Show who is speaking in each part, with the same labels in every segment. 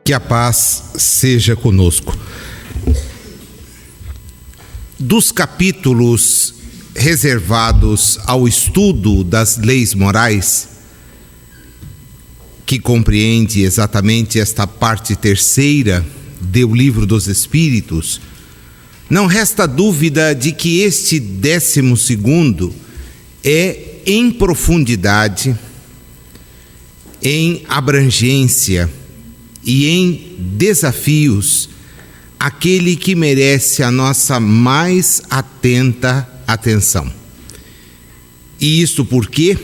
Speaker 1: Que a paz seja conosco. Dos capítulos reservados ao estudo das leis morais, que compreende exatamente esta parte terceira do Livro dos Espíritos, não resta dúvida de que este 12º é em profundidade, em abrangência e em desafios aquele que merece a nossa mais atenta atenção. E isto porque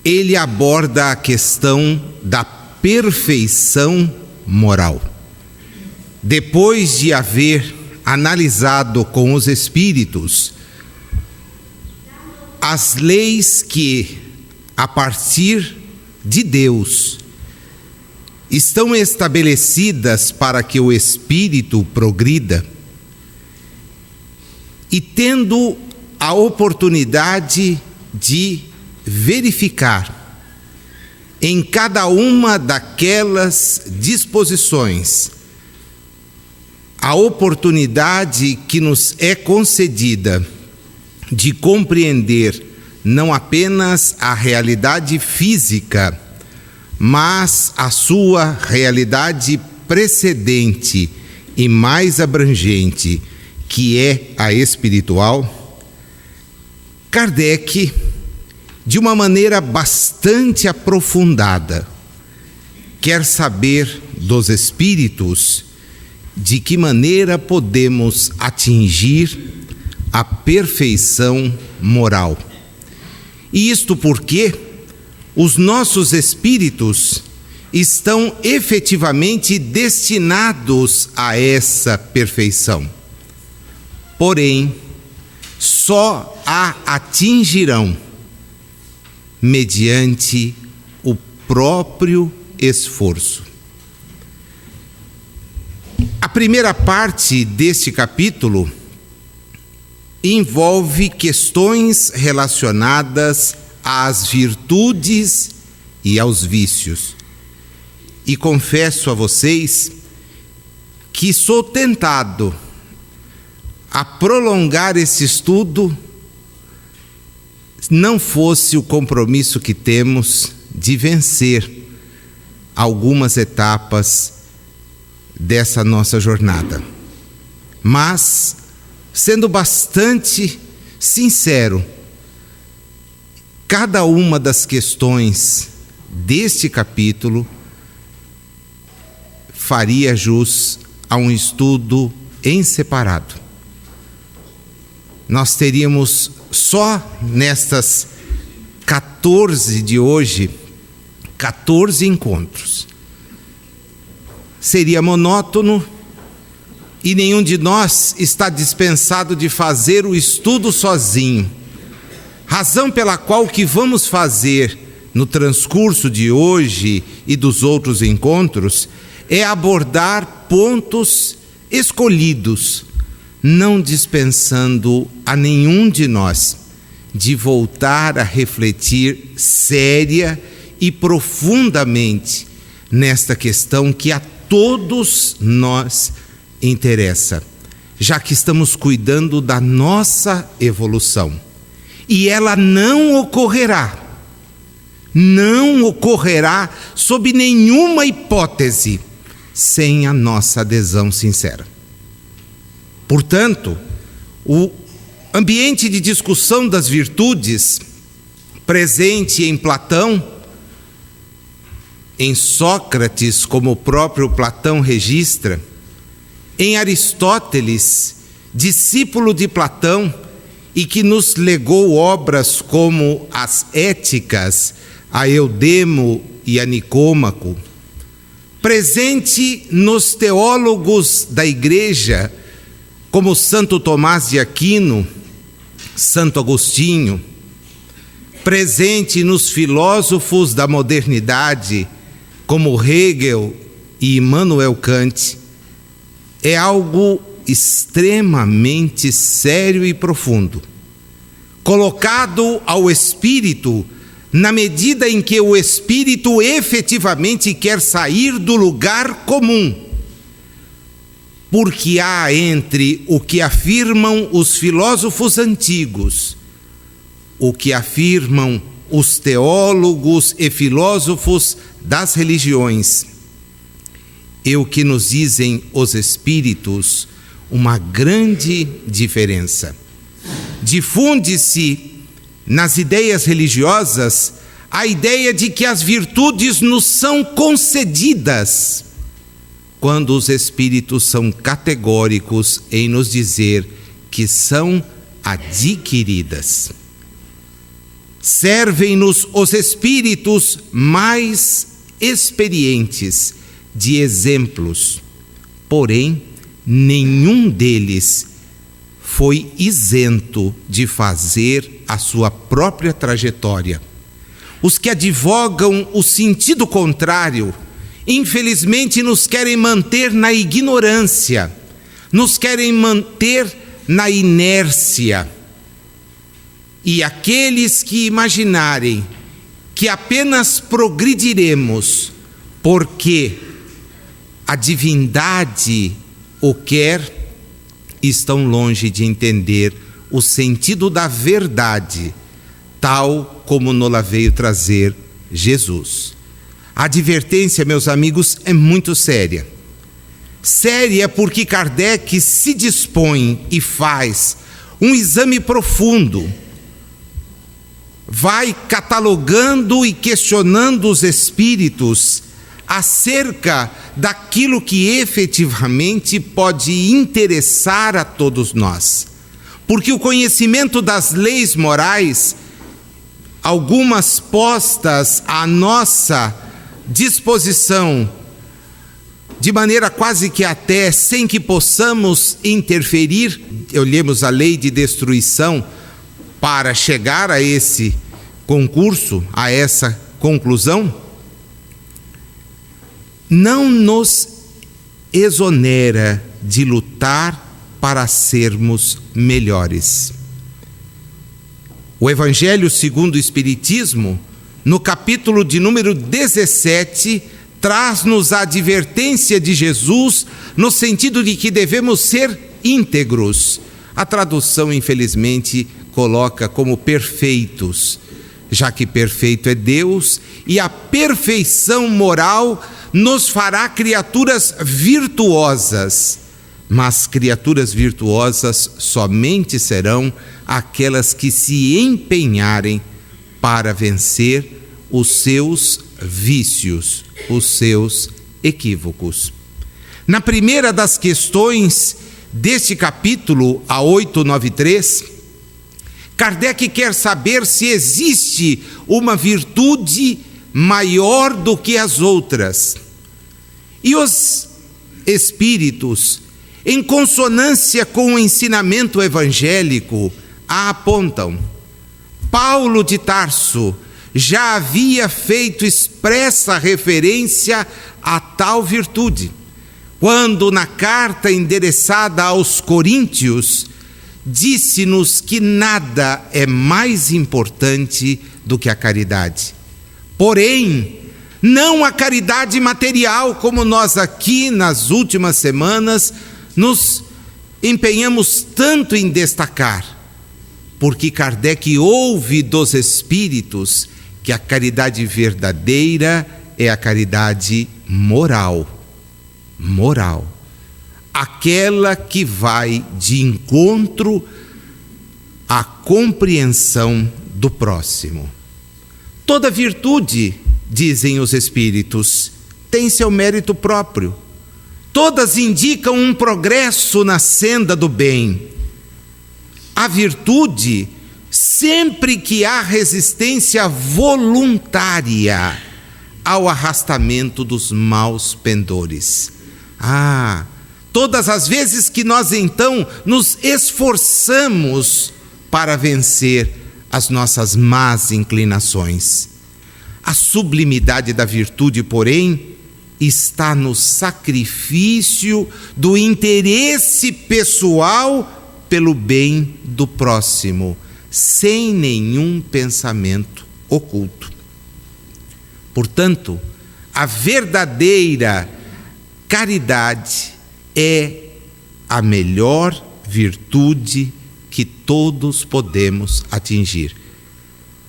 Speaker 1: ele aborda a questão da perfeição moral. Depois de haver analisado com os espíritos as leis que, a partir de Deus, estão estabelecidas para que o espírito progrida, e tendo a oportunidade de verificar em cada uma daquelas disposições a oportunidade que nos é concedida de compreender não apenas a realidade física, mas a sua realidade precedente e mais abrangente, que é a espiritual, Kardec, de uma maneira bastante aprofundada, quer saber dos espíritos de que maneira podemos atingir a perfeição moral. E isto porque os nossos espíritos estão efetivamente destinados a essa perfeição. Porém, só a atingirão mediante o próprio esforço. A primeira parte deste capítulo envolve questões relacionadas às virtudes e aos vícios. E confesso a vocês que sou tentado a prolongar esse estudo, não fosse o compromisso que temos de vencer algumas etapas dessa nossa jornada. Mas, sendo bastante sincero, cada uma das questões deste capítulo faria jus a um estudo em separado. Nós teríamos só nestas 14 de hoje, 14 encontros. Seria monótono e nenhum de nós está dispensado de fazer o estudo sozinho. Razão pela qual o que vamos fazer no transcurso de hoje e dos outros encontros é abordar pontos escolhidos, não dispensando a nenhum de nós de voltar a refletir séria e profundamente nesta questão que a todos nós interessa, já que estamos cuidando da nossa evolução. E ela não ocorrerá sob nenhuma hipótese sem a nossa adesão sincera. Portanto, o ambiente de discussão das virtudes presente em Platão, em Sócrates, como o próprio Platão registra, em Aristóteles, discípulo de Platão, e que nos legou obras como as Éticas, a Eudemo e a Nicômaco, presente nos teólogos da Igreja, como Santo Tomás de Aquino, Santo Agostinho, presente nos filósofos da modernidade, como Hegel e Immanuel Kant, é algo extremamente sério e profundo, colocado ao espírito na medida em que o espírito efetivamente quer sair do lugar comum. Porque há entre o que afirmam os filósofos antigos, o que afirmam os teólogos e filósofos das religiões, e o que nos dizem os espíritos, uma grande diferença. Difunde-se nas ideias religiosas a ideia de que as virtudes nos são concedidas, quando os espíritos são categóricos em nos dizer que são adquiridas. Servem-nos os espíritos mais experientes de exemplos, porém nenhum deles foi isento de fazer a sua própria trajetória. Os que advogam o sentido contrário, infelizmente, nos querem manter na ignorância, nos querem manter na inércia. E aqueles que imaginarem que apenas progrediremos porque a divindade o quer, estão longe de entender o sentido da verdade, tal como nos veio trazer Jesus. A advertência, meus amigos, é muito séria. Séria porque Kardec se dispõe e faz um exame profundo, vai catalogando e questionando os espíritos acerca daquilo que efetivamente pode interessar a todos nós. Porque o conhecimento das leis morais, algumas postas à nossa disposição, de maneira quase que até sem que possamos interferir, olhemos a lei de destruição para chegar a esse concurso, a essa conclusão, não nos exonera de lutar para sermos melhores. O Evangelho segundo o Espiritismo, no capítulo de número 17, traz-nos a advertência de Jesus no sentido de que devemos ser íntegros. A tradução, infelizmente, coloca como perfeitos, já que perfeito é Deus, e a perfeição moral nos fará criaturas virtuosas. Mas criaturas virtuosas somente serão aquelas que se empenharem para vencer os seus vícios, os seus equívocos. Na primeira das questões deste capítulo, a 893, Kardec quer saber se existe uma virtude maior do que as outras. E os espíritos, em consonância com o ensinamento evangélico, a apontam. Paulo de Tarso já havia feito expressa referência a tal virtude, quando na carta endereçada aos Coríntios, disse-nos que nada é mais importante do que a caridade. Porém, não a caridade material, como nós aqui nas últimas semanas nos empenhamos tanto em destacar, porque Kardec ouve dos espíritos que a caridade verdadeira é a caridade moral. Moral. Aquela que vai de encontro à compreensão do próximo. Toda virtude, dizem os espíritos, tem seu mérito próprio. Todas indicam um progresso na senda do bem. A virtude, sempre que há resistência voluntária ao arrastamento dos maus pendores. Todas as vezes que nós então nos esforçamos para vencer as nossas más inclinações. A sublimidade da virtude, porém, está no sacrifício do interesse pessoal pelo bem do próximo, sem nenhum pensamento oculto. Portanto, a verdadeira caridade é a melhor virtude que todos podemos atingir.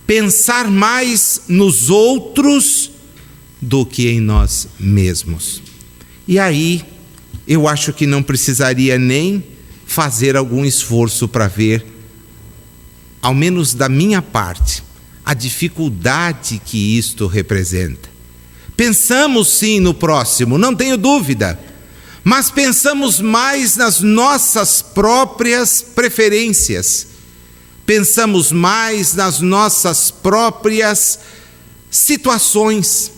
Speaker 1: Pensar mais nos outros do que em nós mesmos. E aí, eu acho que não precisaria nem fazer algum esforço para ver, ao menos da minha parte, a dificuldade que isto representa. Pensamos sim no próximo, não tenho dúvida, mas pensamos mais nas nossas próprias preferências, pensamos mais nas nossas próprias situações.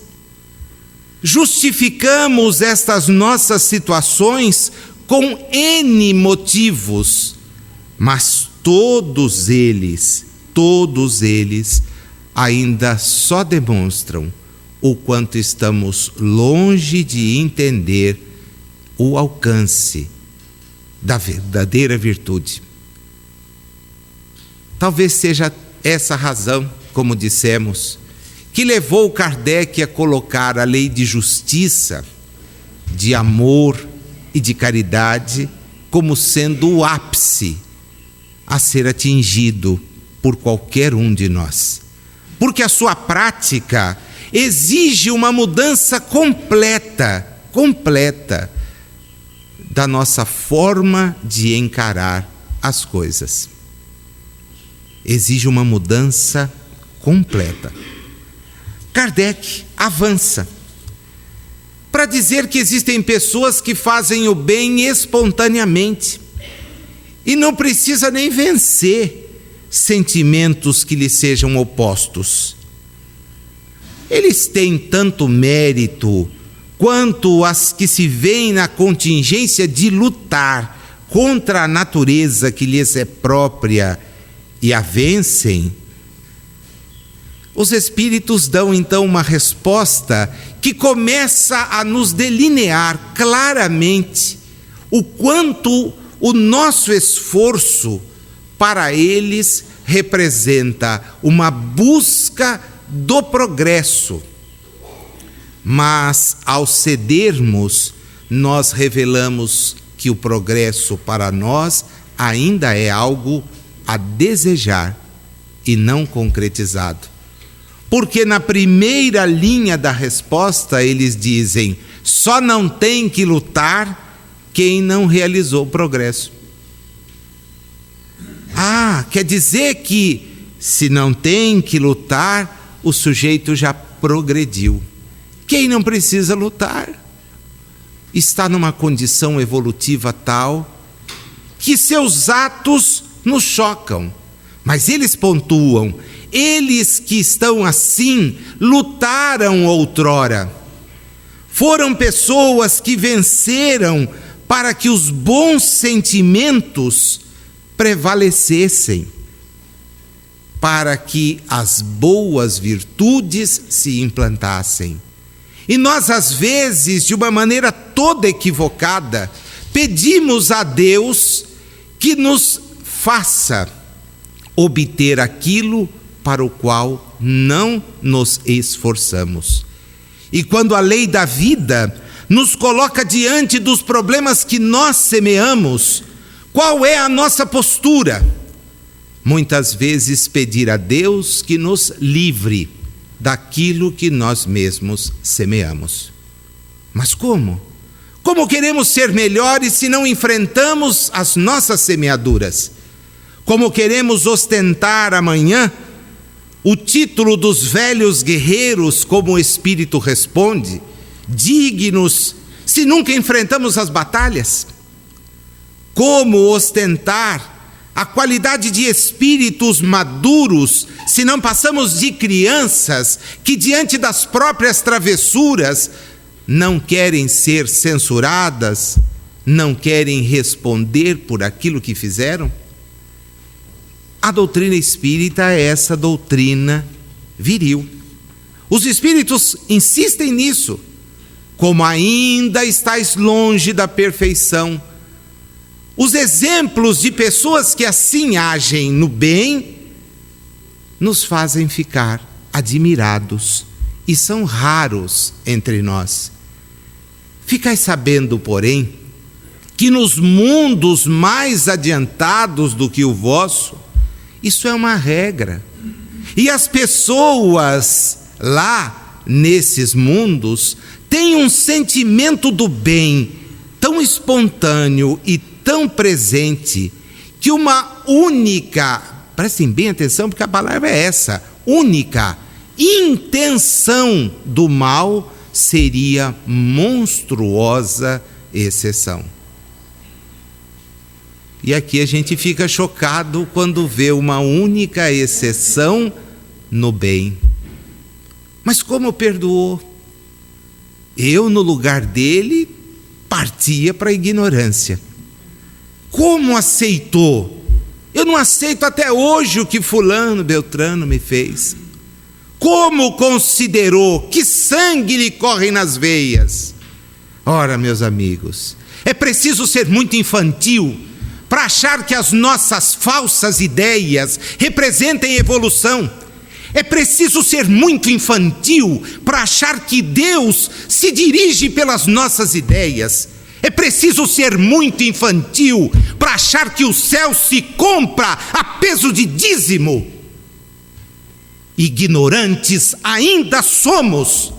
Speaker 1: Justificamos estas nossas situações com N motivos, mas todos eles ainda só demonstram o quanto estamos longe de entender o alcance da verdadeira virtude. Talvez seja essa razão, como dissemos, que levou Kardec a colocar a lei de justiça, de amor e de caridade como sendo o ápice a ser atingido por qualquer um de nós. Porque a sua prática exige uma mudança completa da nossa forma de encarar as coisas. Exige uma mudança completa. Kardec avança para dizer que existem pessoas que fazem o bem espontaneamente e não precisa nem vencer sentimentos que lhe sejam opostos. Eles têm tanto mérito quanto as que se veem na contingência de lutar contra a natureza que lhes é própria e a vencem. Os Espíritos dão então uma resposta que começa a nos delinear claramente o quanto o nosso esforço para eles representa uma busca do progresso. Mas ao cedermos, nós revelamos que o progresso para nós ainda é algo a desejar e não concretizado. Porque na primeira linha da resposta eles dizem: só não tem que lutar quem não realizou o progresso. Quer dizer que se não tem que lutar, o sujeito já progrediu. Quem não precisa lutar está numa condição evolutiva tal que seus atos nos chocam. Mas eles pontuam: eles que estão assim lutaram outrora. Foram pessoas que venceram para que os bons sentimentos prevalecessem, para que as boas virtudes se implantassem. E nós, às vezes, de uma maneira toda equivocada, pedimos a Deus que nos faça obter aquilo para o qual não nos esforçamos. E quando a lei da vida nos coloca diante dos problemas que nós semeamos, qual é a nossa postura? Muitas vezes pedir a Deus que nos livre daquilo que nós mesmos semeamos. Mas como? Como queremos ser melhores se não enfrentamos as nossas semeaduras? Como queremos ostentar amanhã o título dos velhos guerreiros, como o Espírito responde, dignos, se nunca enfrentamos as batalhas? Como ostentar a qualidade de espíritos maduros se não passamos de crianças que, diante das próprias travessuras, não querem ser censuradas, não querem responder por aquilo que fizeram? A doutrina espírita é essa doutrina viril. Os espíritos insistem nisso. Como ainda estáis longe da perfeição, os exemplos de pessoas que assim agem no bem nos fazem ficar admirados e são raros entre nós. Ficai sabendo, porém, que nos mundos mais adiantados do que o vosso, isso é uma regra. E as pessoas lá, nesses mundos, têm um sentimento do bem tão espontâneo e tão presente, que uma única, prestem bem atenção porque a palavra é essa, única intenção do mal seria monstruosa exceção. E aqui a gente fica chocado quando vê uma única exceção no bem. Mas como perdoou? Eu, no lugar dele, partia para a ignorância. Como aceitou? Eu não aceito até hoje o que fulano, beltrano me fez. Como considerou? Que sangue lhe corre nas veias? Ora, meus amigos, é preciso ser muito infantil para achar que as nossas falsas ideias representem evolução. É preciso ser muito infantil para achar que Deus se dirige pelas nossas ideias. É preciso ser muito infantil para achar que o céu se compra a peso de dízimo. Ignorantes ainda somos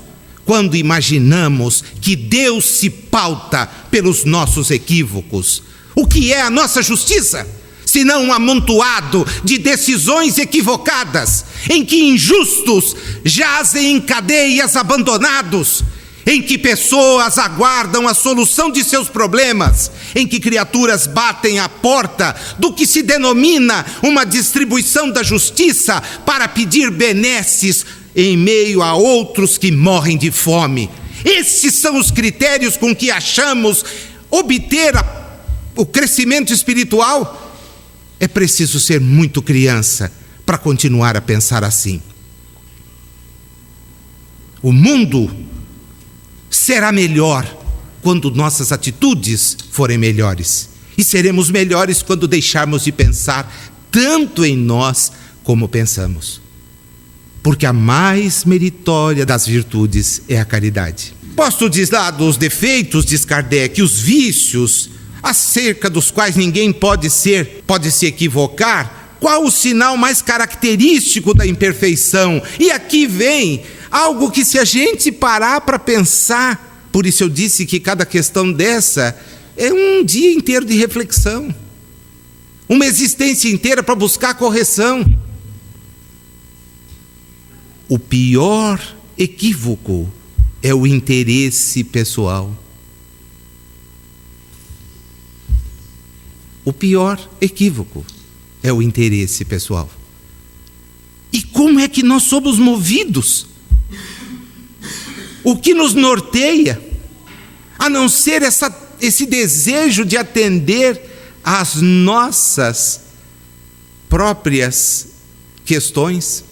Speaker 1: quando imaginamos que Deus se pauta pelos nossos equívocos. O que é a nossa justiça? Senão um amontoado de decisões equivocadas, em que injustos jazem em cadeias abandonados, em que pessoas aguardam a solução de seus problemas, em que criaturas batem à porta do que se denomina uma distribuição da justiça para pedir benesses em meio a outros que morrem de fome. Esses são os critérios com que achamos obter o crescimento espiritual. É preciso ser muito criança para continuar a pensar assim. O mundo será melhor quando nossas atitudes forem melhores. E seremos melhores quando deixarmos de pensar tanto em nós como pensamos. Porque a mais meritória das virtudes é a caridade. Posto de lado os defeitos, diz Kardec, os vícios, acerca dos quais ninguém pode se equivocar, qual o sinal mais característico da imperfeição? E aqui vem algo que, se a gente parar para pensar, por isso eu disse que cada questão dessa é um dia inteiro de reflexão, uma existência inteira para buscar correção. O pior equívoco é o interesse pessoal. O pior equívoco é o interesse pessoal. E como é que nós somos movidos? O que nos norteia, a não ser esse desejo de atender às nossas próprias questões?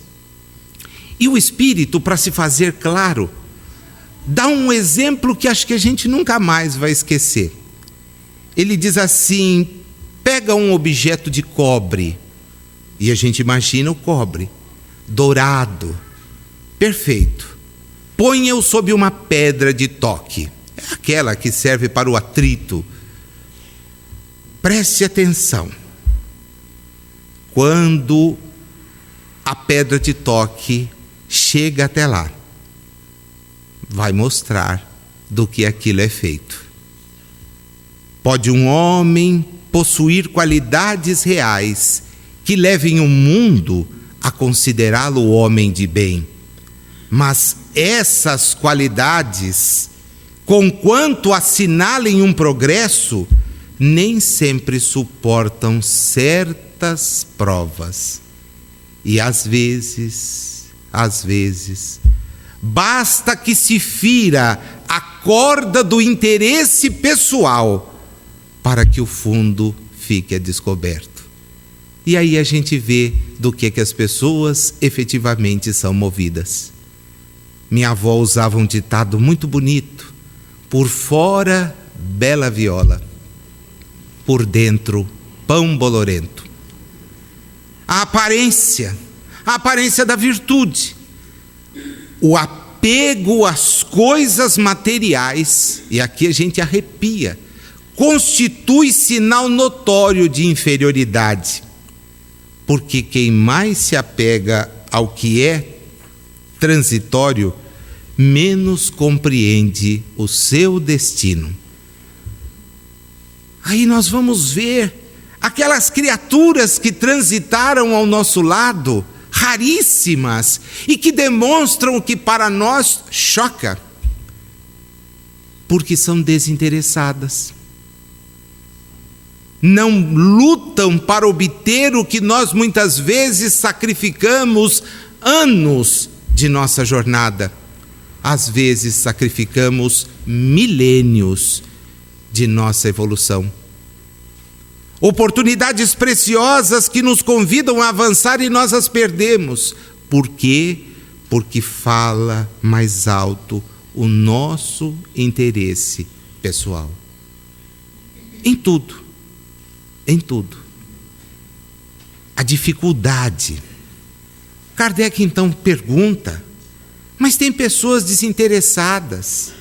Speaker 1: E o Espírito, para se fazer claro, dá um exemplo que acho que a gente nunca mais vai esquecer. Ele diz assim: pega um objeto de cobre, e a gente imagina o cobre, dourado, perfeito. Ponha-o sob uma pedra de toque, é aquela que serve para o atrito. Preste atenção. Quando a pedra de toque chega até lá, vai mostrar do que aquilo é feito. Pode um homem possuir qualidades reais que levem o mundo a considerá-lo homem de bem, mas essas qualidades, conquanto assinalem um progresso, nem sempre suportam certas provas. E às vezes, basta que se fira a corda do interesse pessoal para que o fundo fique a descoberto. E aí a gente vê do que as pessoas efetivamente são movidas. Minha avó usava um ditado muito bonito: por fora, bela viola, por dentro, pão bolorento. A aparência da virtude o apego às coisas materiais, e aqui a gente arrepia, constitui sinal notório de inferioridade, porque quem mais se apega ao que é transitório, menos compreende o seu destino. Aí nós vamos ver aquelas criaturas que transitaram ao nosso lado, raríssimas, e que demonstram o que para nós choca, porque são desinteressadas. Não lutam para obter o que nós muitas vezes sacrificamos anos de nossa jornada. Às vezes sacrificamos milênios de nossa evolução. Oportunidades preciosas que nos convidam a avançar e nós as perdemos. Por quê? Porque fala mais alto o nosso interesse pessoal. Em tudo. Em tudo. A dificuldade. Kardec então pergunta, mas tem pessoas desinteressadas,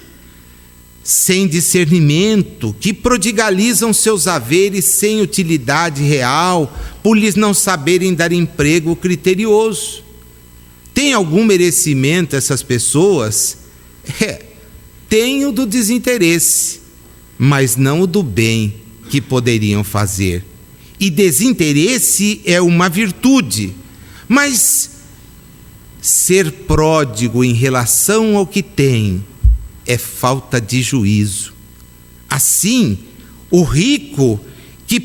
Speaker 1: sem discernimento, que prodigalizam seus haveres sem utilidade real, por lhes não saberem dar emprego criterioso. Tem algum merecimento essas pessoas? Tem o do desinteresse, mas não o do bem que poderiam fazer. E desinteresse é uma virtude, mas ser pródigo em relação ao que tem é falta de juízo. Assim, o rico que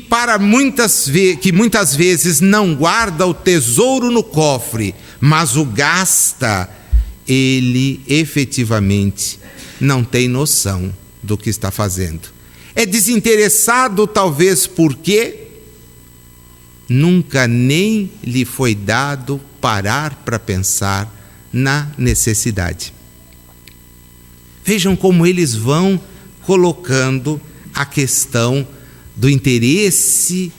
Speaker 1: muitas vezes não guarda o tesouro no cofre, mas o gasta, ele efetivamente não tem noção do que está fazendo. É desinteressado talvez porque nunca nem lhe foi dado parar para pensar na necessidade. Vejam como eles vão colocando a questão do interesse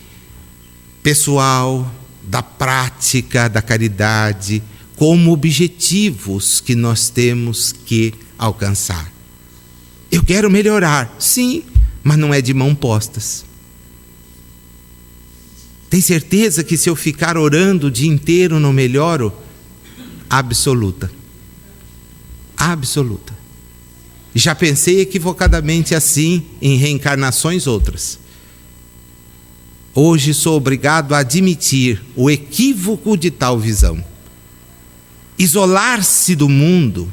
Speaker 1: pessoal, da prática, da caridade, como objetivos que nós temos que alcançar. Eu quero melhorar, sim, mas não é de mãos postas. Tem certeza que se eu ficar orando o dia inteiro não melhoro? Absoluta. Absoluta. Já pensei equivocadamente assim em reencarnações outras. Hoje sou obrigado a admitir o equívoco de tal visão. Isolar-se do mundo,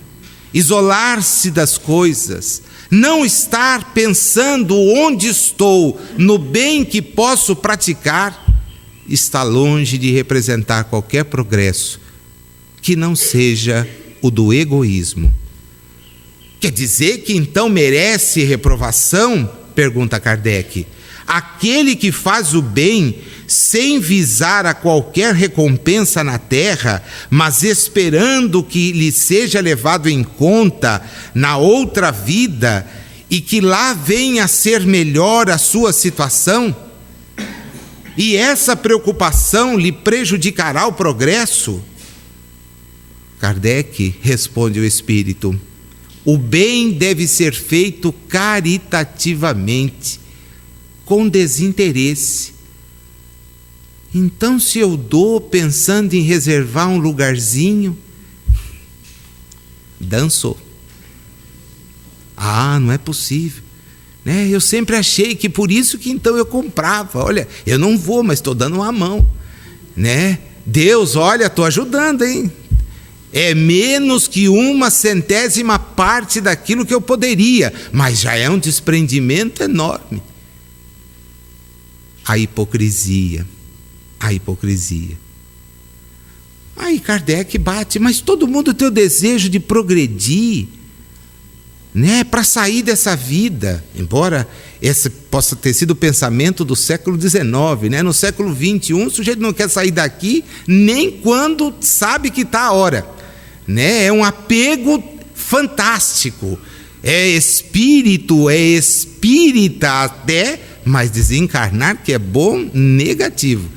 Speaker 1: isolar-se das coisas, não estar pensando onde estou, no bem que posso praticar, está longe de representar qualquer progresso que não seja o do egoísmo. Quer dizer que então merece reprovação? Pergunta Kardec. Aquele que faz o bem sem visar a qualquer recompensa na terra, mas esperando que lhe seja levado em conta na outra vida e que lá venha a ser melhor a sua situação? E essa preocupação lhe prejudicará o progresso? Kardec responde o Espírito: o bem deve ser feito caritativamente, com desinteresse. Então, se eu dou pensando em reservar um lugarzinho, dançou. Não é possível, né? Eu sempre achei que por isso que então eu comprava. Olha, eu não vou, mas estou dando uma mão, né? Deus, olha, estou ajudando, hein? É menos que 1/100ª parte daquilo que eu poderia, mas já é um desprendimento enorme. A hipocrisia. Aí Kardec bate, mas todo mundo tem o desejo de progredir, né, para sair dessa vida, embora esse possa ter sido o pensamento do século XIX, né? No século XXI, o sujeito não quer sair daqui nem quando sabe que está a hora, né? É um apego fantástico, é espírito, é espírita até, mas desencarnar que é bom, negativo.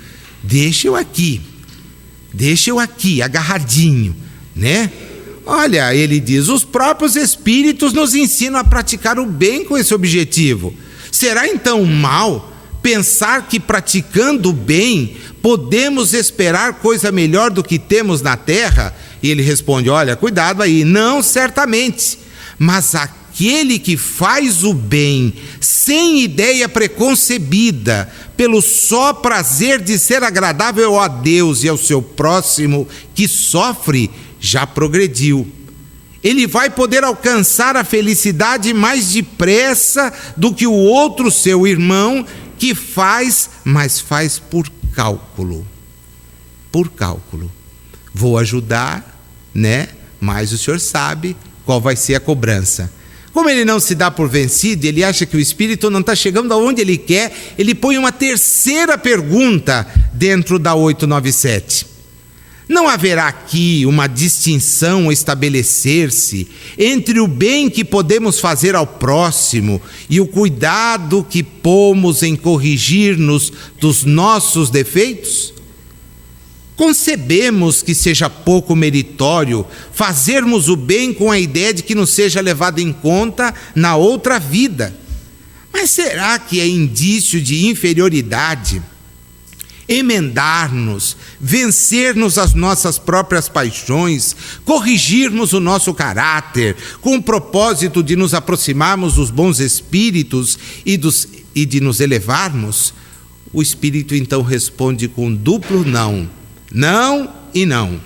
Speaker 1: Deixa eu aqui, agarradinho, né? Olha, ele diz, os próprios Espíritos nos ensinam a praticar o bem com esse objetivo. Será então mal pensar que praticando o bem podemos esperar coisa melhor do que temos na terra? E ele responde, olha, cuidado aí, não certamente, mas aquele que faz o bem sem ideia preconcebida, pelo só prazer de ser agradável a Deus e ao seu próximo que sofre, já progrediu. Ele vai poder alcançar a felicidade mais depressa do que o outro seu irmão que faz, mas faz por cálculo. Por cálculo. Vou ajudar, né? Mas o senhor sabe qual vai ser a cobrança. Como ele não se dá por vencido, ele acha que o espírito não está chegando aonde ele quer, ele põe uma terceira pergunta dentro da 897. Não haverá aqui uma distinção estabelecer-se entre o bem que podemos fazer ao próximo e o cuidado que pomos em corrigir-nos dos nossos defeitos? Concebemos que seja pouco meritório fazermos o bem com a ideia de que nos seja levado em conta na outra vida. Mas será que é indício de inferioridade emendar-nos, vencer-nos as nossas próprias paixões, corrigirmos o nosso caráter, com o propósito de nos aproximarmos dos bons espíritos e de nos elevarmos? O espírito então responde com duplo não. Não e não.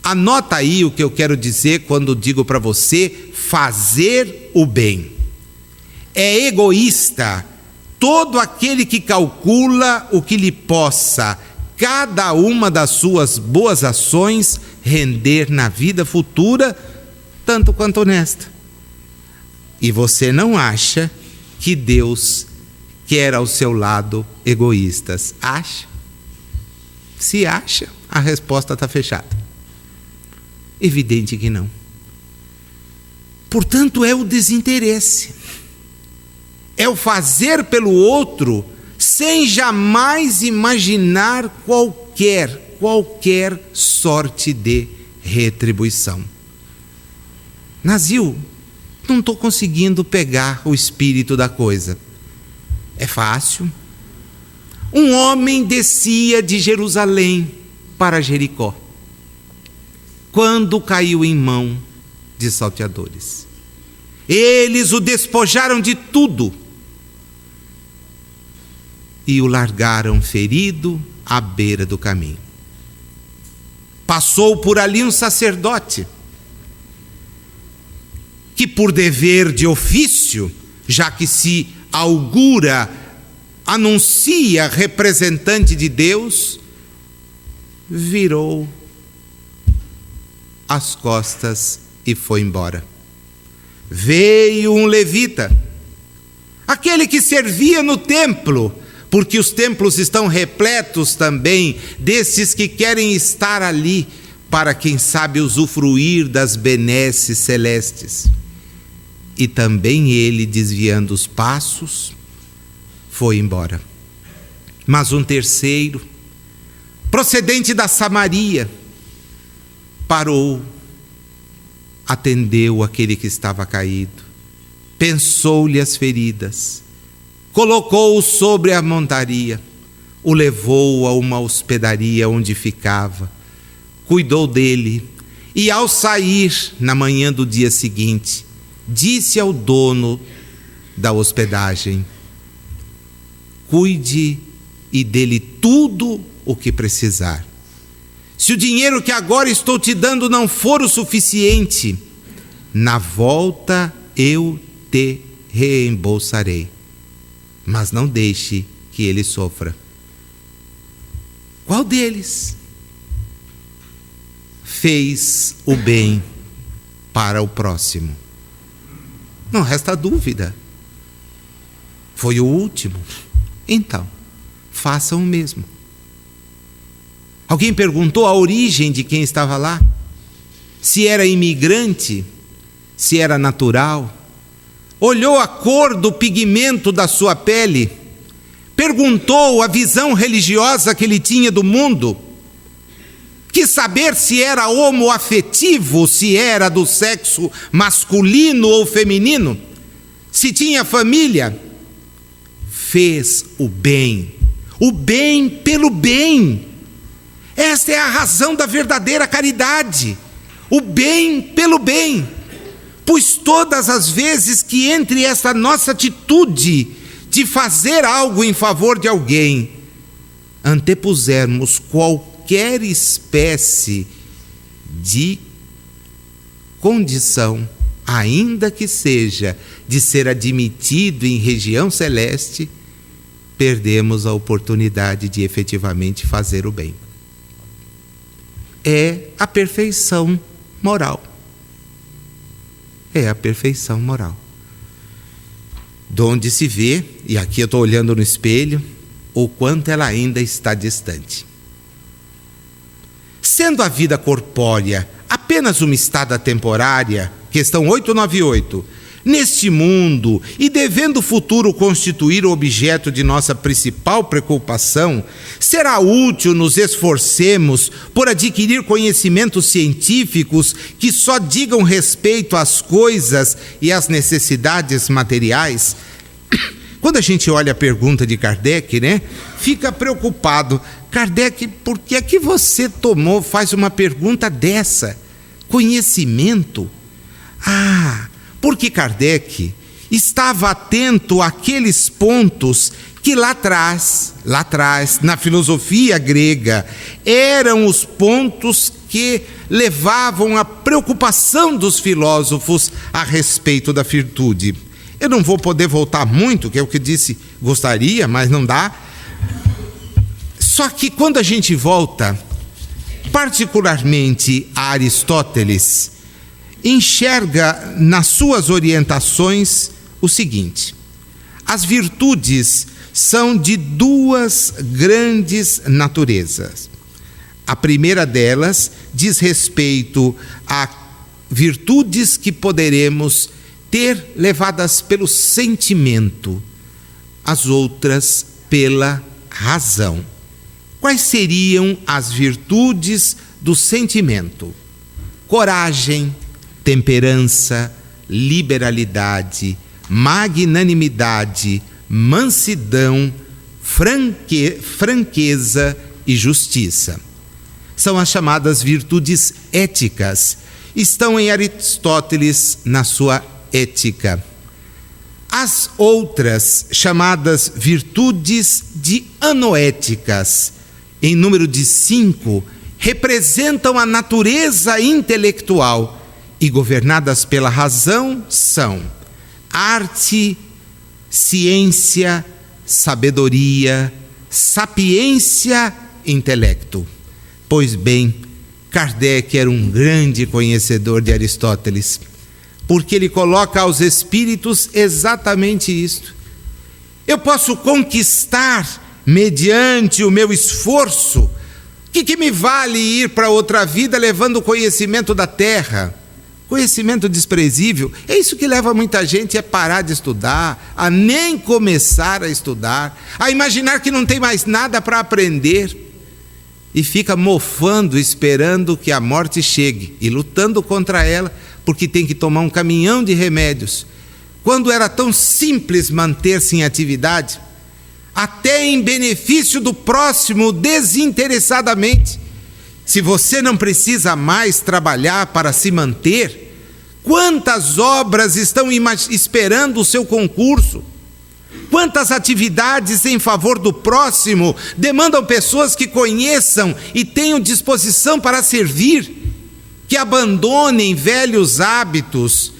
Speaker 1: Anota aí o que eu quero dizer quando digo para você fazer o bem. É egoísta todo aquele que calcula o que lhe possa cada uma das suas boas ações render na vida futura, tanto quanto nesta. E você não acha que Deus quer ao seu lado egoístas? Acha? Se acha, a resposta está fechada. Evidente que não. Portanto, é o desinteresse. É o fazer pelo outro sem jamais imaginar qualquer sorte de retribuição. Nazil, não estou conseguindo pegar o espírito da coisa. É fácil. Um homem descia de Jerusalém para Jericó, quando caiu em mão de salteadores. Eles o despojaram de tudo e o largaram ferido à beira do caminho. Passou por ali um sacerdote que, por dever de ofício, já que se anuncia representante de Deus, virou as costas e foi embora. Veio um levita, aquele que servia no templo, porque os templos estão repletos também desses que querem estar ali para, quem sabe, usufruir das benesses celestes. E também ele, desviando os passos, foi embora. Mas um terceiro, procedente da Samaria, parou, atendeu aquele que estava caído, pensou-lhe as feridas, colocou-o sobre a montaria, o levou a uma hospedaria onde ficava, cuidou dele e, ao sair na manhã do dia seguinte, disse ao dono da hospedagem: cuide e dê-lhe tudo o que precisar. Se o dinheiro que agora estou te dando não for o suficiente, na volta eu te reembolsarei. Mas não deixe que ele sofra. Qual deles fez o bem para o próximo? Não resta dúvida. Foi o último. Então, façam o mesmo. Alguém perguntou a origem de quem estava lá? Se era imigrante? Se era natural? Olhou a cor do pigmento da sua pele? Perguntou a visão religiosa que ele tinha do mundo? Quis saber se era homoafetivo, se era do sexo masculino ou feminino, se tinha família. Fez o bem pelo bem. Esta é a razão da verdadeira caridade, o bem pelo bem. Pois todas as vezes que entre essa nossa atitude de fazer algo em favor de alguém, antepusermos qualquer espécie de condição, ainda que seja de ser admitido em região celeste, perdemos a oportunidade de efetivamente fazer o bem. É a perfeição moral. É a perfeição moral. Donde se vê, e aqui eu estou olhando no espelho, o quanto ela ainda está distante. Sendo a vida corpórea apenas uma estada temporária, questão 898, neste mundo, e devendo o futuro constituir o objeto de nossa principal preocupação, será útil nos esforcemos por adquirir conhecimentos científicos que só digam respeito às coisas e às necessidades materiais? Quando a gente olha a pergunta de Kardec, fica preocupado. Kardec, por que é que você faz uma pergunta dessa? Conhecimento? Porque Kardec estava atento àqueles pontos que lá atrás, na filosofia grega, eram os pontos que levavam à preocupação dos filósofos a respeito da virtude. Eu não vou poder voltar muito, que é o que disse, gostaria, mas não dá. Só que quando a gente volta, particularmente a Aristóteles, enxerga nas suas orientações o seguinte: as virtudes são de duas grandes naturezas. A primeira delas diz respeito a virtudes que poderemos ter levadas pelo sentimento, as outras pela razão. Quais seriam as virtudes do sentimento? Coragem, temperança, liberalidade, magnanimidade, mansidão, franqueza e justiça. São as chamadas virtudes éticas. Estão em Aristóteles na sua Ética. As outras, chamadas virtudes de anoéticas, em número de 5, representam a natureza intelectual e governadas pela razão são arte, ciência, sabedoria, sapiência, intelecto. Pois bem, Kardec era um grande conhecedor de Aristóteles, porque ele coloca aos espíritos exatamente isto. Eu posso conquistar mediante o meu esforço. O que me vale ir para outra vida levando o conhecimento da terra? Conhecimento desprezível. É isso que leva muita gente a parar de estudar, a nem começar a estudar, a imaginar que não tem mais nada para aprender e fica mofando, esperando que a morte chegue e lutando contra ela, porque tem que tomar um caminhão de remédios, quando era tão simples manter-se em atividade, até em benefício do próximo, desinteressadamente. Se você não precisa mais trabalhar para se manter, quantas obras estão esperando o seu concurso? Quantas atividades em favor do próximo demandam pessoas que conheçam e tenham disposição para servir, que abandonem velhos hábitos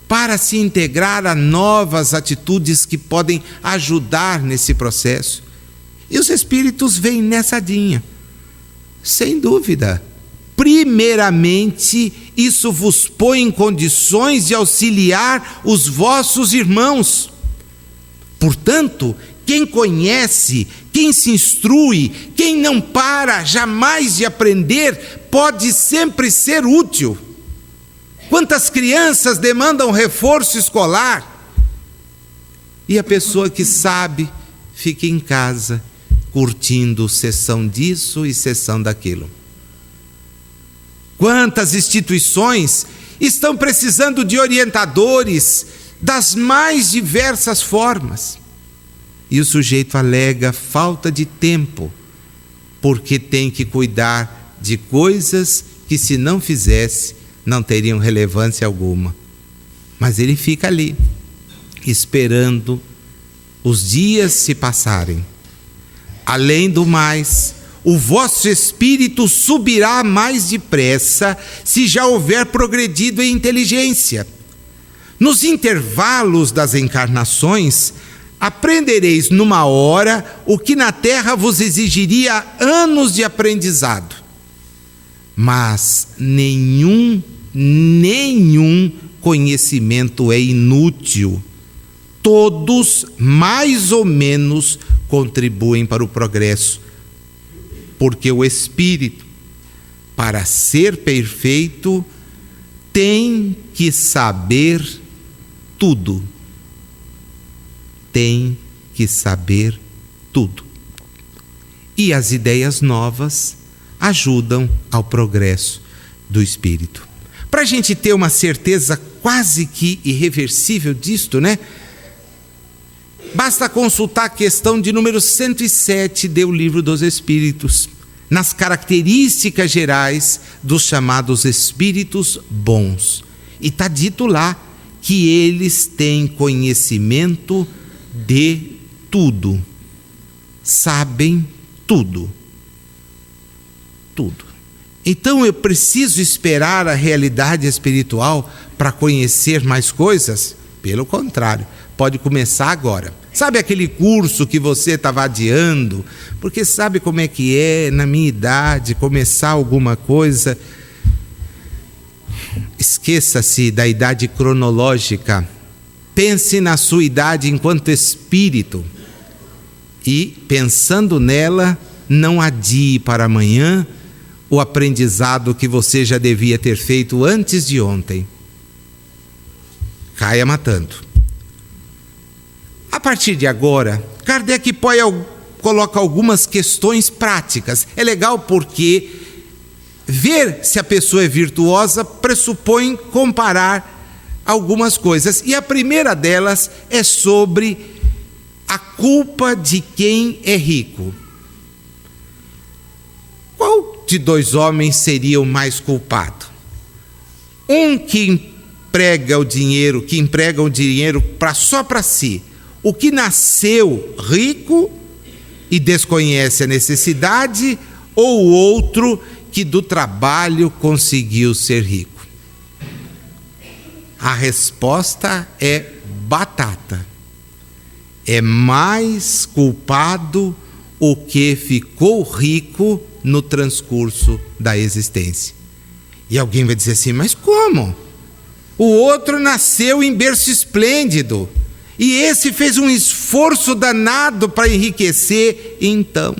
Speaker 1: para se integrar a novas atitudes que podem ajudar nesse processo. E os espíritos vêm nessa linha, sem dúvida. Primeiramente, isso vos põe em condições de auxiliar os vossos irmãos. Portanto, quem conhece, quem se instrui, quem não para jamais de aprender, pode sempre ser útil. Quantas crianças demandam reforço escolar? E a pessoa que sabe fica em casa, curtindo sessão disso e sessão daquilo. Quantas instituições estão precisando de orientadores das mais diversas formas? E o sujeito alega falta de tempo, porque tem que cuidar de coisas que, se não fizesse, não teriam relevância alguma. Mas ele fica ali, esperando os dias se passarem. Além do mais, o vosso espírito subirá mais depressa se já houver progredido em inteligência. Nos intervalos das encarnações, aprendereis numa hora o que na terra vos exigiria anos de aprendizado. Mas nenhum conhecimento é inútil. Todos, mais ou menos, contribuem para o progresso. Porque o espírito, para ser perfeito, tem que saber tudo. Tem que saber tudo. E as ideias novas ajudam ao progresso do espírito. Para a gente ter uma certeza quase que irreversível disto, né? Basta consultar a questão de número 107 do Livro dos Espíritos, nas características gerais dos chamados espíritos bons. E está dito lá que eles têm conhecimento de tudo, sabem tudo. Tudo. Então eu preciso esperar a realidade espiritual para conhecer mais coisas? Pelo contrário, pode começar agora. Sabe aquele curso que você estava adiando? Porque sabe como é que é, na minha idade, começar alguma coisa? Esqueça-se da idade cronológica. Pense na sua idade enquanto espírito. E, pensando nela, não adie para amanhã o aprendizado que você já devia ter feito antes de ontem. Caia matando. A partir de agora, Kardec coloca algumas questões práticas. É legal porque ver se a pessoa é virtuosa pressupõe comparar algumas coisas. E a primeira delas é sobre a culpa de quem é rico. Qual de dois homens seria o mais culpado? Um que emprega o dinheiro só para si, o que nasceu rico e desconhece a necessidade, ou o outro que do trabalho conseguiu ser rico? A resposta é batata. É mais culpado o que ficou rico no transcurso da existência. E alguém vai dizer assim, mas como? O outro nasceu em berço esplêndido e esse fez um esforço danado para enriquecer. Então,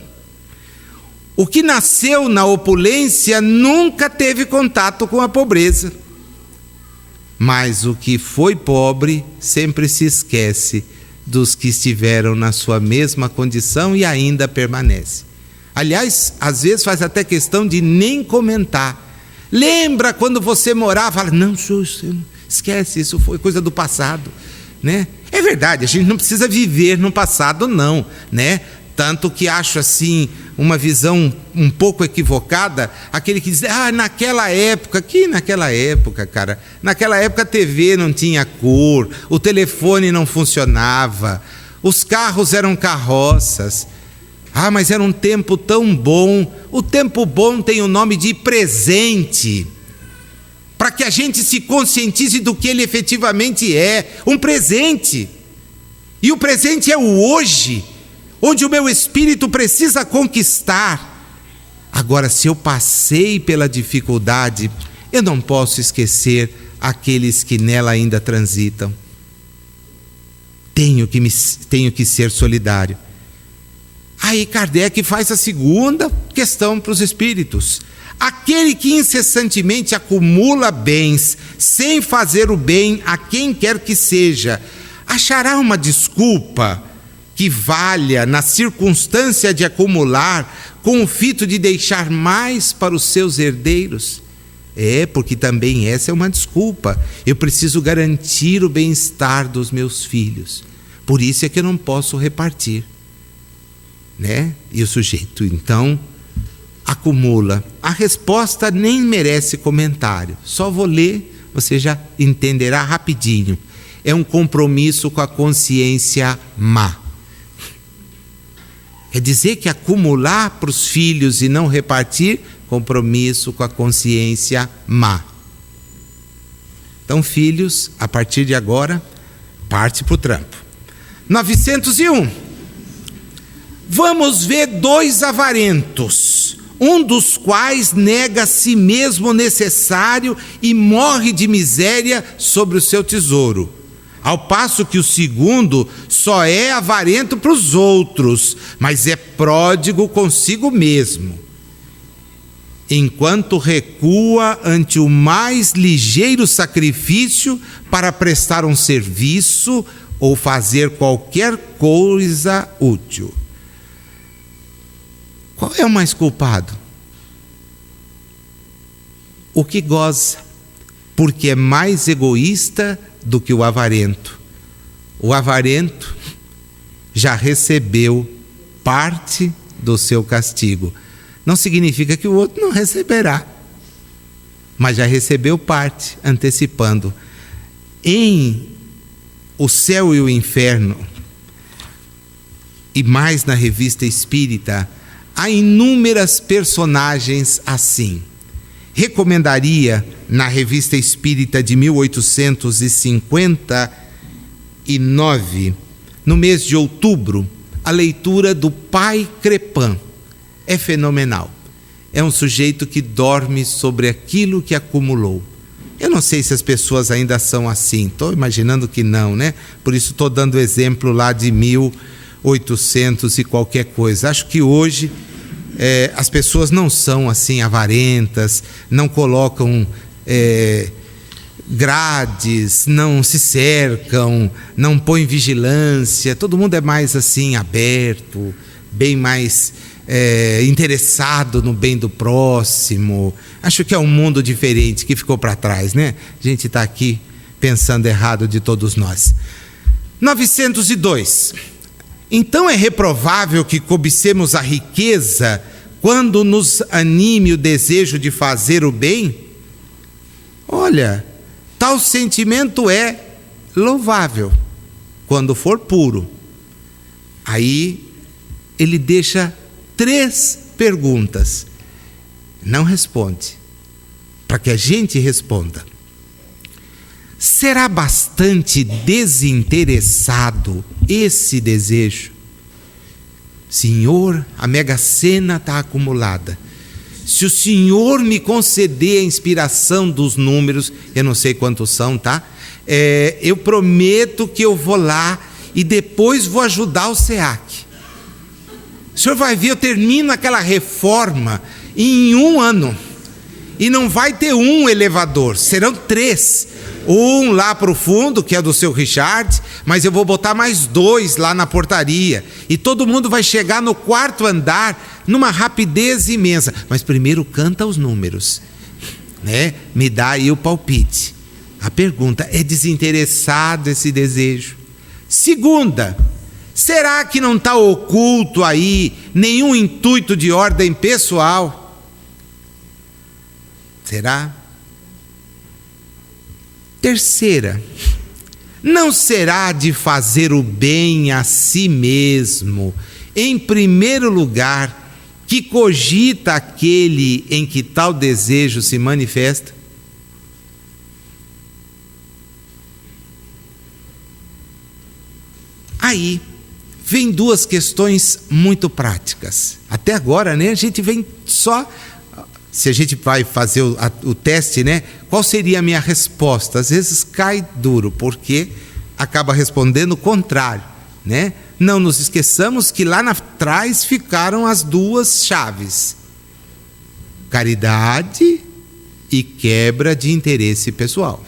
Speaker 1: o que nasceu na opulência nunca teve contato com a pobreza. Mas o que foi pobre sempre se esquece dos que estiveram na sua mesma condição e ainda permanece. Aliás, às vezes faz até questão de nem comentar. Lembra quando você morava? Fala, não, esquece, isso foi coisa do passado, né? É verdade, a gente não precisa viver no passado, não, né? Tanto que acho assim uma visão um pouco equivocada, aquele que diz, naquela época, cara, naquela época a TV não tinha cor, o telefone não funcionava, os carros eram carroças. Mas era um tempo tão bom. O tempo bom tem o nome de presente, para que a gente se conscientize do que ele efetivamente é, um presente. E o presente é o hoje, onde o meu espírito precisa conquistar. Agora, se eu passei pela dificuldade, eu não posso esquecer aqueles que nela ainda transitam. Tenho que ser solidário. Aí Kardec faz a segunda questão para os espíritos. Aquele que incessantemente acumula bens, sem fazer o bem a quem quer que seja, achará uma desculpa que valha na circunstância de acumular, com o fito de deixar mais para os seus herdeiros? Porque também essa é uma desculpa. Eu preciso garantir o bem-estar dos meus filhos. Por isso é que eu não posso repartir, né? E o sujeito, então, acumula. A resposta nem merece comentário. Só vou ler, você já entenderá rapidinho. É um compromisso com a consciência má. Quer dizer que acumular para os filhos e não repartir, compromisso com a consciência má. Então, filhos, a partir de agora, parte para o trampo. 901. Vamos ver 2 avarentos, um dos quais nega a si mesmo o necessário e morre de miséria sobre o seu tesouro, ao passo que o segundo só é avarento para os outros, mas é pródigo consigo mesmo, enquanto recua ante o mais ligeiro sacrifício para prestar um serviço ou fazer qualquer coisa útil. Qual é o mais culpado? O que goza, porque é mais egoísta do que o avarento. O avarento já recebeu parte do seu castigo. Não significa que o outro não receberá, mas já recebeu parte, antecipando. Em O Céu e o Inferno, e mais na Revista Espírita, há inúmeras personagens assim. Recomendaria, na Revista Espírita de 1859, no mês de outubro, a leitura do Pai Crepin. É fenomenal. É um sujeito que dorme sobre aquilo que acumulou. Eu não sei se as pessoas ainda são assim, estou imaginando que não, né? Por isso estou dando exemplo lá de 1800 e qualquer coisa. Acho que hoje as pessoas não são assim avarentas, não colocam grades, não se cercam, não põem vigilância. Todo mundo é mais assim aberto, bem mais interessado no bem do próximo. Acho que é um mundo diferente que ficou para trás, né? A gente está aqui pensando errado de todos nós. 902. Então é reprovável que cobicemos a riqueza quando nos anime o desejo de fazer o bem? Olha, tal sentimento é louvável quando for puro. Aí ele deixa 3 perguntas. Não responde, para que a gente responda. Será bastante desinteressado esse desejo? Senhor, a mega-sena está acumulada. Se o Senhor me conceder a inspiração dos números, eu não sei quantos são, tá? Eu prometo que eu vou lá e depois vou ajudar o SEAC. O senhor vai ver, eu termino aquela reforma em 1 ano. E não vai ter um elevador, serão 3. Um lá para o fundo, que é do seu Richard, mas eu vou botar mais 2 lá na portaria. E todo mundo vai chegar no 4º andar numa rapidez imensa. Mas primeiro canta os números, né? Me dá aí o palpite. A pergunta, é desinteressado esse desejo? Segunda, será que não está oculto aí nenhum intuito de ordem pessoal? Será? Terceira, não será de fazer o bem a si mesmo, em primeiro lugar, que cogita aquele em que tal desejo se manifesta? Aí vem 2 questões muito práticas. Até agora, né, a gente vem só... Se a gente vai fazer o teste, né? Qual seria a minha resposta? Às vezes cai duro, porque acaba respondendo o contrário, né? Não nos esqueçamos que lá atrás ficaram as 2 chaves: caridade e quebra de interesse pessoal.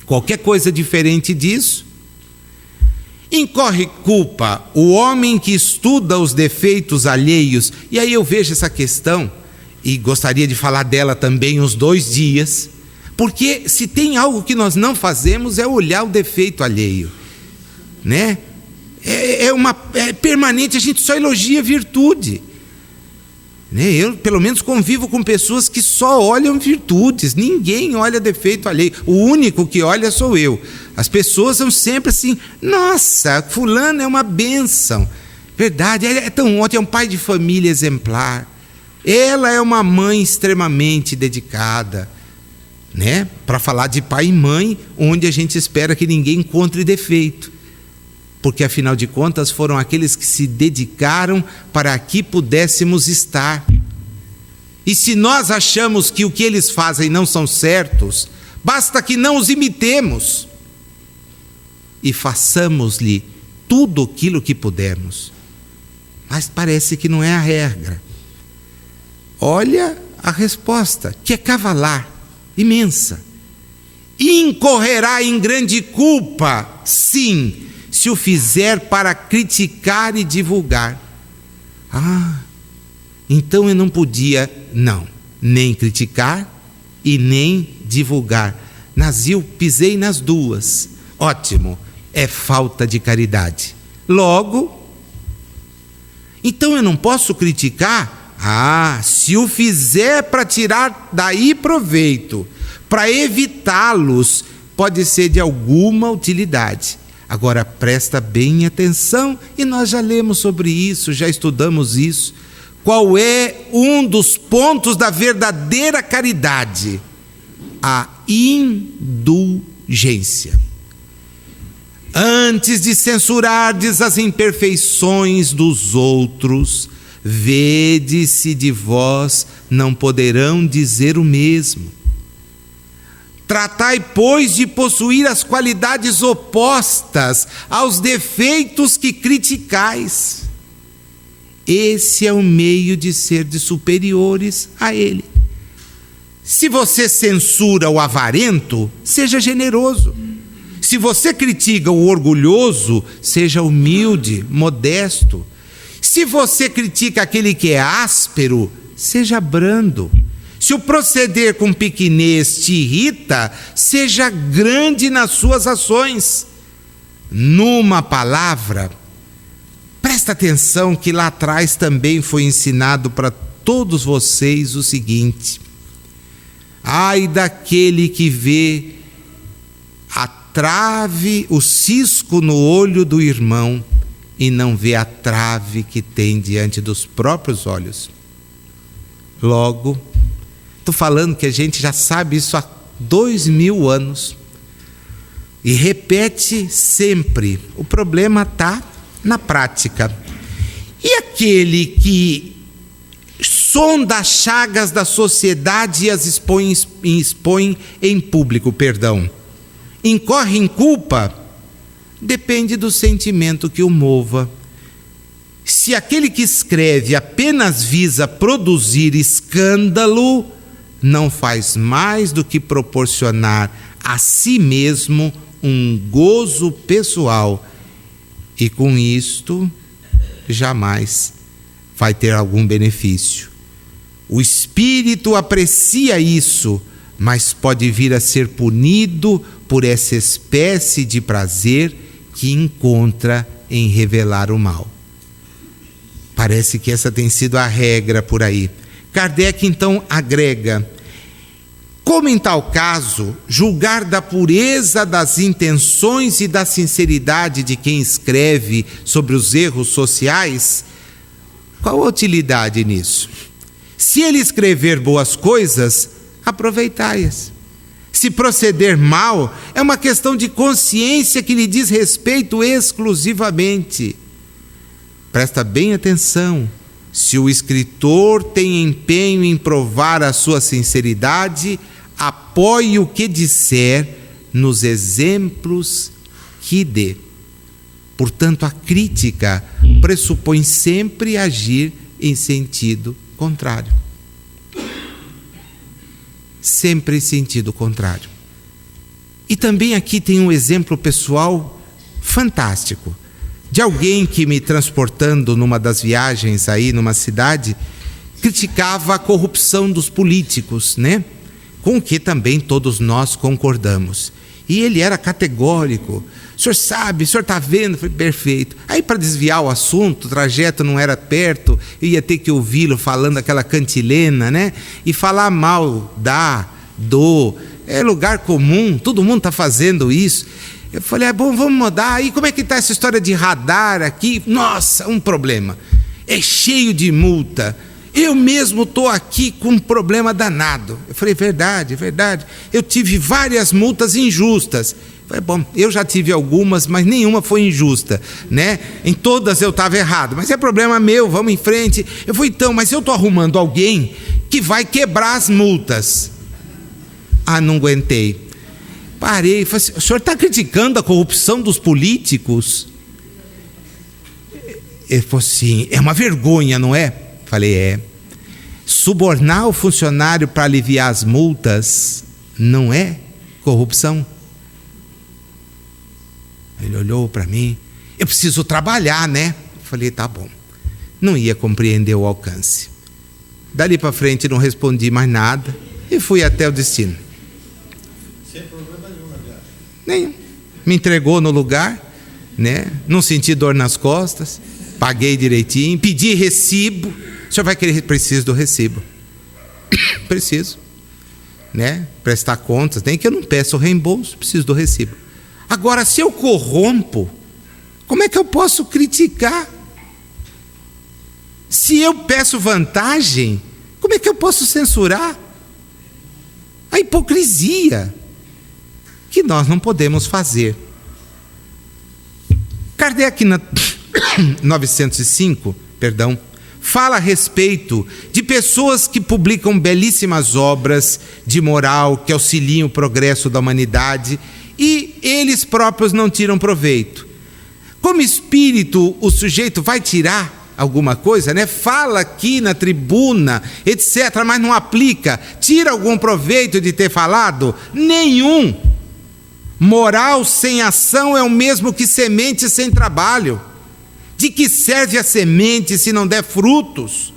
Speaker 1: Qualquer coisa diferente disso, incorre culpa o homem que estuda os defeitos alheios. E aí eu vejo essa questão. e gostaria de falar dela também uns 2 dias, porque se tem algo que nós não fazemos é olhar o defeito alheio, né? É permanente, a gente só elogia virtude, né? Eu, pelo menos, convivo com pessoas que só olham virtudes, ninguém olha defeito alheio, o único que olha sou eu. As pessoas são sempre assim: nossa, fulano é uma bênção. Verdade, ele é tão ótimo, é um pai de família exemplar, ela é uma mãe extremamente dedicada, né? Para falar de pai e mãe, onde a gente espera que ninguém encontre defeito, porque afinal de contas foram aqueles que se dedicaram para que pudéssemos estar. E se nós achamos que o que eles fazem não são certos, basta que não os imitemos e façamos-lhe tudo aquilo que pudermos. Mas parece que não é a regra. Olha a resposta, que é cavalar, imensa. Incorrerá em grande culpa, sim, se o fizer para criticar e divulgar. Então eu não podia, nem criticar e nem divulgar. Nazil, pisei nas duas. Ótimo, é falta de caridade. Logo, então eu não posso criticar? Se o fizer para tirar daí proveito, para evitá-los, pode ser de alguma utilidade. Agora presta bem atenção, e nós já lemos sobre isso, já estudamos isso. Qual é um dos pontos da verdadeira caridade? A indulgência. Antes de censurardes as imperfeições dos outros, vede se de vós não poderão dizer o mesmo. Tratai, pois, de possuir as qualidades opostas aos defeitos que criticais. Esse é o meio de ser de superiores a ele. Se você censura o avarento, seja generoso. Se você critica o orgulhoso, seja humilde, modesto. Se você critica aquele que é áspero, seja brando. Se o proceder com pequenez te irrita, seja grande nas suas ações. Numa palavra, presta atenção que lá atrás também foi ensinado para todos vocês o seguinte: ai daquele que vê a trave, o cisco no olho do irmão e não vê a trave que tem diante dos próprios olhos. Logo, estou falando que a gente já sabe isso há 2000 anos e repete sempre. O problema está na prática. E aquele que sonda as chagas da sociedade e as expõe em público, incorre em culpa? Depende do sentimento que o mova. Se aquele que escreve apenas visa produzir escândalo, não faz mais do que proporcionar a si mesmo um gozo pessoal, e com isto jamais vai ter algum benefício. O espírito aprecia isso, mas pode vir a ser punido por essa espécie de prazer que encontra em revelar o mal. Parece que essa tem sido a regra por aí. Kardec então agrega: como em tal caso, julgar da pureza das intenções e da sinceridade de quem escreve sobre os erros sociais? Qual a utilidade nisso? Se ele escrever boas coisas, aproveitai-as. Se proceder mal, é uma questão de consciência que lhe diz respeito exclusivamente. Presta bem atenção. Se o escritor tem empenho em provar a sua sinceridade, apoie o que disser nos exemplos que dê. Portanto, a crítica pressupõe sempre agir em sentido contrário. Sempre em sentido contrário. E também aqui tem um exemplo pessoal fantástico de alguém que, me transportando numa das viagens aí numa cidade, criticava a corrupção dos políticos, né? Com o que também todos nós concordamos. E ele era categórico. O senhor sabe, o senhor está vendo? Foi perfeito. Aí, para desviar o assunto, o trajeto não era perto, eu ia ter que ouvi-lo falando aquela cantilena, né? E falar mal, é lugar comum, todo mundo está fazendo isso. Eu falei, bom, vamos mudar. E como é que está essa história de radar aqui? Nossa, um problema. É cheio de multa. Eu mesmo estou aqui com um problema danado. Eu falei, verdade. Eu tive várias multas injustas. Eu falei, bom, eu já tive algumas, mas nenhuma foi injusta, né? Em todas eu estava errado, mas é problema meu, vamos em frente. Eu falei, então, mas eu estou arrumando alguém que vai quebrar as multas. Não aguentei. Parei, falei assim, o senhor está criticando a corrupção dos políticos? Ele falou assim, é uma vergonha, não é? Falei, é. Subornar o funcionário para aliviar as multas não é corrupção? Ele olhou para mim, eu preciso trabalhar, né? Falei, tá bom. Não ia compreender o alcance. Dali para frente não respondi mais nada e fui até o destino. Sem problema nenhum na viagem? Nenhum. Me entregou no lugar, né? Não senti dor nas costas, paguei direitinho, pedi recibo. O senhor vai querer, preciso do recibo. Preciso, né? Prestar contas, nem que eu não peço o reembolso, preciso do recibo. Agora, se eu corrompo, como é que eu posso criticar? Se eu peço vantagem, como é que eu posso censurar? A hipocrisia que nós não podemos fazer. Kardec, na 905, fala a respeito de pessoas que publicam belíssimas obras de moral que auxiliam o progresso da humanidade e eles próprios não tiram proveito. Como espírito, o sujeito vai tirar alguma coisa, né? Fala aqui na tribuna, etc., mas não aplica. Tira algum proveito de ter falado? Nenhum. Moral sem ação é o mesmo que semente sem trabalho. De que serve a semente se não der frutos?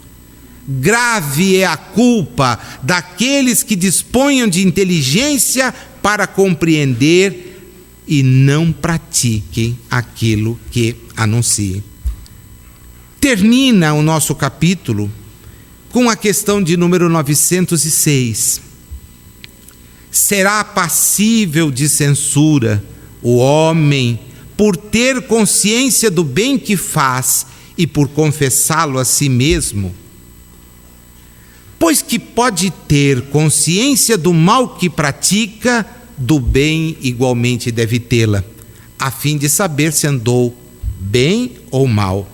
Speaker 1: Grave é a culpa daqueles que disponham de inteligência para compreender e não pratiquem aquilo que anunciem. Termina o nosso capítulo com a questão de número 906. Será passível de censura o homem por ter consciência do bem que faz e por confessá-lo a si mesmo? Pois que pode ter consciência do mal que pratica, do bem igualmente deve tê-la, a fim de saber se andou bem ou mal.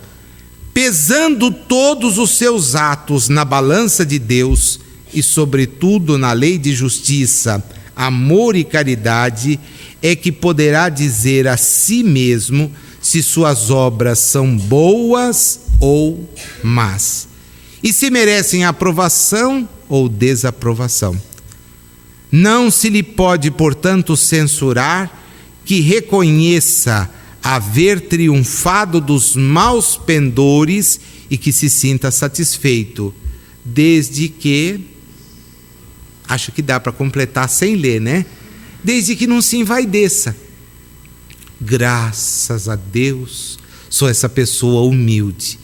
Speaker 1: Pesando todos os seus atos na balança de Deus e, sobretudo, na lei de justiça, amor e caridade, é que poderá dizer a si mesmo se suas obras são boas ou más, e se merecem aprovação ou desaprovação. Não se lhe pode, portanto, censurar que reconheça haver triunfado dos maus pendores e que se sinta satisfeito, desde que, acho que dá para completar sem ler, né? Desde que não se envaideça. Graças a Deus, sou essa pessoa humilde,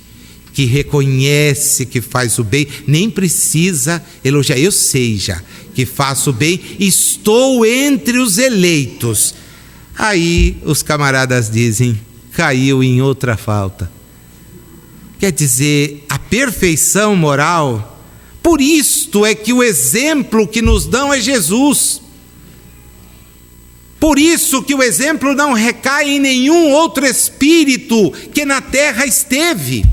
Speaker 1: que reconhece que faz o bem, nem precisa elogiar, eu sei já que faço o bem, estou entre os eleitos. Aí os camaradas dizem, caiu em outra falta. Quer dizer, a perfeição moral, por isto é que o exemplo que nos dão é Jesus. Por isso que o exemplo não recai em nenhum outro espírito que na terra esteve.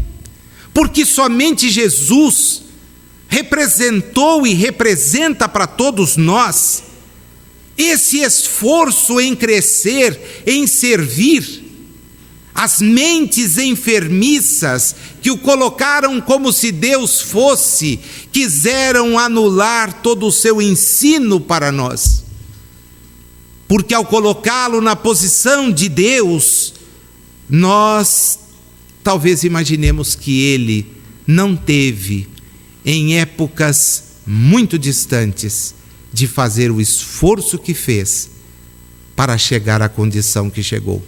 Speaker 1: Porque somente Jesus representou e representa para todos nós esse esforço em crescer, em servir. As mentes enfermiças que o colocaram como se Deus fosse, quiseram anular todo o seu ensino para nós. Porque ao colocá-lo na posição de Deus, nós talvez imaginemos que ele não teve em épocas muito distantes, de fazer o esforço que fez para chegar à condição que chegou.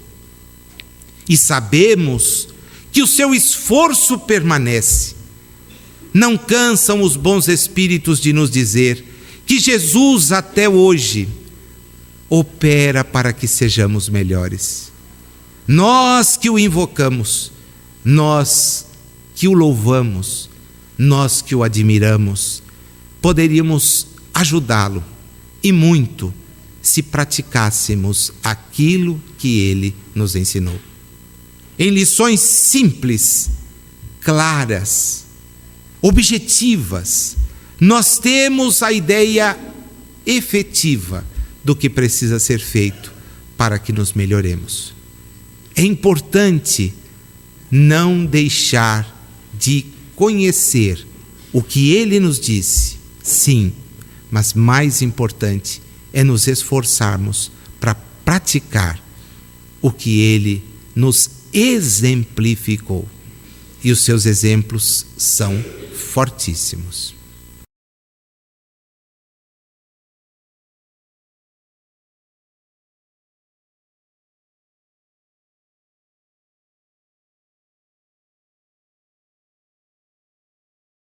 Speaker 1: E sabemos que o seu esforço permanece. Não cansam os bons espíritos de nos dizer que Jesus até hoje opera para que sejamos melhores. Nós que o invocamos, nós que o louvamos, nós que o admiramos, poderíamos ajudá-lo, e muito, se praticássemos aquilo que ele nos ensinou. Em lições simples, claras, objetivas, nós temos a ideia efetiva do que precisa ser feito para que nos melhoremos. É importante não deixar de conhecer o que ele nos disse, sim, mas mais importante é nos esforçarmos para praticar o que ele nos exemplificou. E os seus exemplos são fortíssimos.